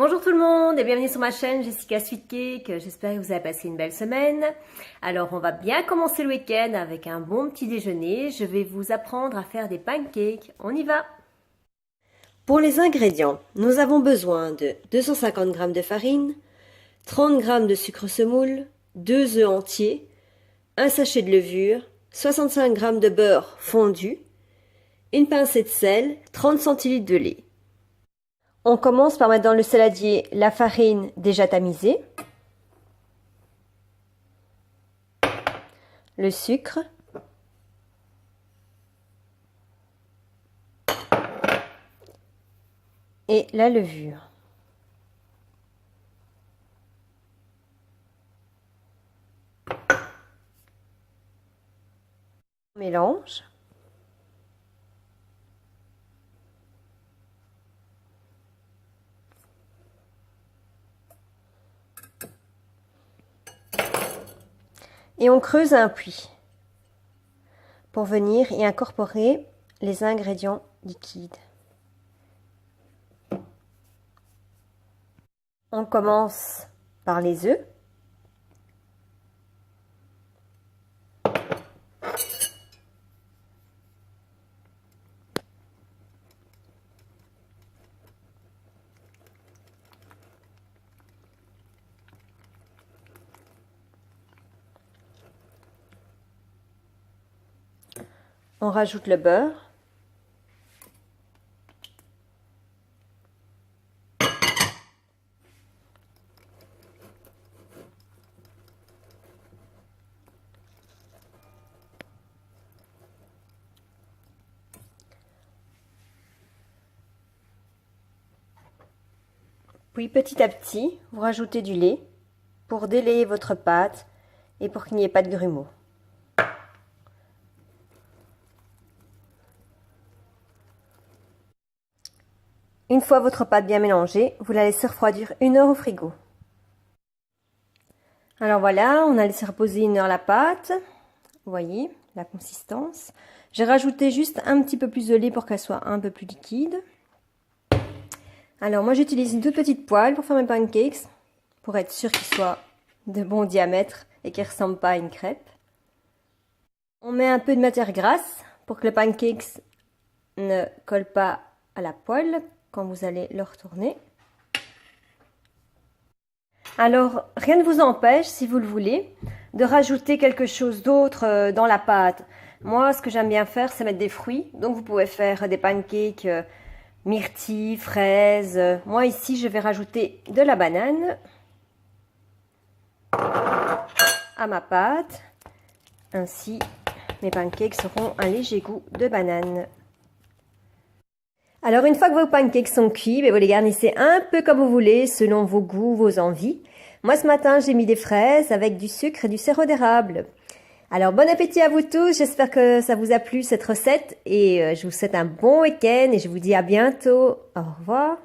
Bonjour tout le monde et bienvenue sur ma chaîne Jessica Sweet Cake. J'espère que vous avez passé une belle semaine. Alors on va bien commencer le week-end avec un bon petit déjeuner. Je vais vous apprendre à faire des pancakes. On y va! Pour les ingrédients, nous avons besoin de 250 g de farine, 30 g de sucre semoule, 2 œufs entiers, un sachet de levure, 65 g de beurre fondu, une pincée de sel, 30 centilitres de lait. On commence par mettre dans le saladier la farine déjà tamisée, le sucre, et la levure. On mélange. Et on creuse un puits pour venir y incorporer les ingrédients liquides. On commence par les œufs. On rajoute le beurre. Puis petit à petit, vous rajoutez du lait pour délayer votre pâte et pour qu'il n'y ait pas de grumeaux. Une fois votre pâte bien mélangée, vous la laissez refroidir 1 heure au frigo. Alors voilà, on a laissé reposer 1 heure la pâte. Vous voyez la consistance. J'ai rajouté juste un petit peu plus de lait pour qu'elle soit un peu plus liquide. Alors moi j'utilise une toute petite poêle pour faire mes pancakes, pour être sûr qu'ils soient de bon diamètre et qu'ils ne ressemblent pas à une crêpe. On met un peu de matière grasse pour que le pancakes ne colle pas à la poêle quand vous allez le retourner. Alors rien ne vous empêche, si vous le voulez, de rajouter quelque chose d'autre dans la pâte. Moi ce que j'aime bien faire c'est mettre des fruits, donc vous pouvez faire des pancakes myrtilles, fraises. Moi ici je vais rajouter de la banane à ma pâte. Ainsi mes pancakes auront un léger goût de banane. Alors une fois que vos pancakes sont cuits, vous les garnissez un peu comme vous voulez, selon vos goûts, vos envies. Moi ce matin j'ai mis des fraises avec du sucre et du sirop d'érable. Alors bon appétit à vous tous, j'espère que ça vous a plu cette recette et je vous souhaite un bon week-end et je vous dis à bientôt. Au revoir.